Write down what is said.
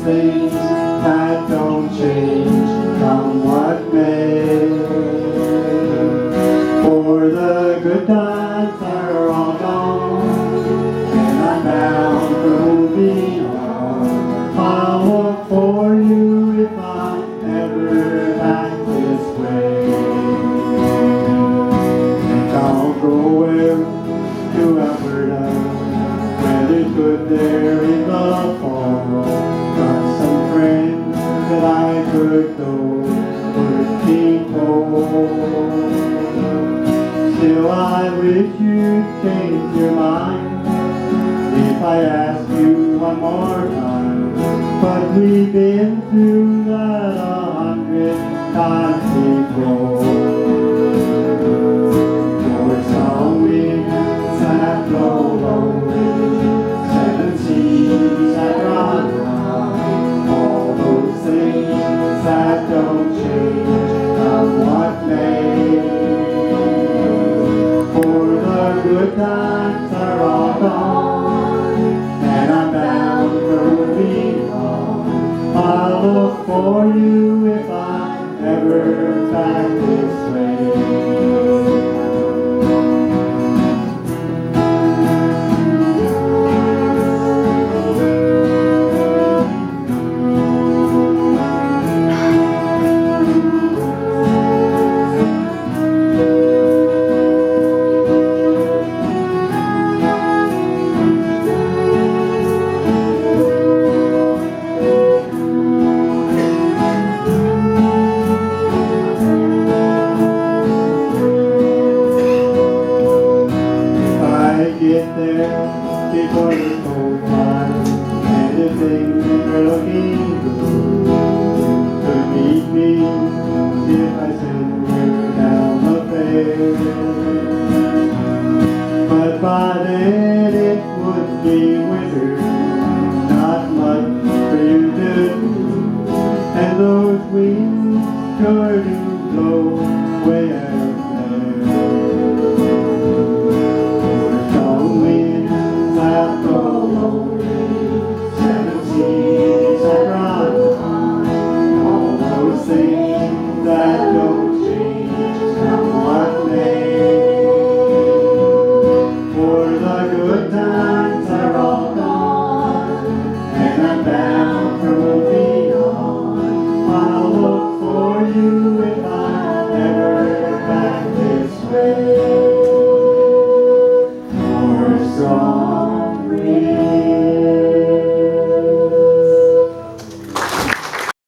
things that don't change come what may. For the good times are all gone, and I'm bound for moving on. I'll look for you if I'm ever back this way. And I'll go where to Alberta, where there's good there in the fall. Got some friends that I could go with people. Still I wish you'd change your mind if I ask you one more time. But we've been through that 100 times before. For some winds that blow low, 7 seas that run high, all those things that don't change come what may. Good times are all gone, and I'm bound for moving on. I'll look for you if I'm ever back this way. Get there before the cold flies, and if things are looking good, you could meet me if I send you down the fair. But by then it would be winter, not much for you to do, and those winds sure do blow way out there. That don't change come what may. For the good times are all gone, and I'm bound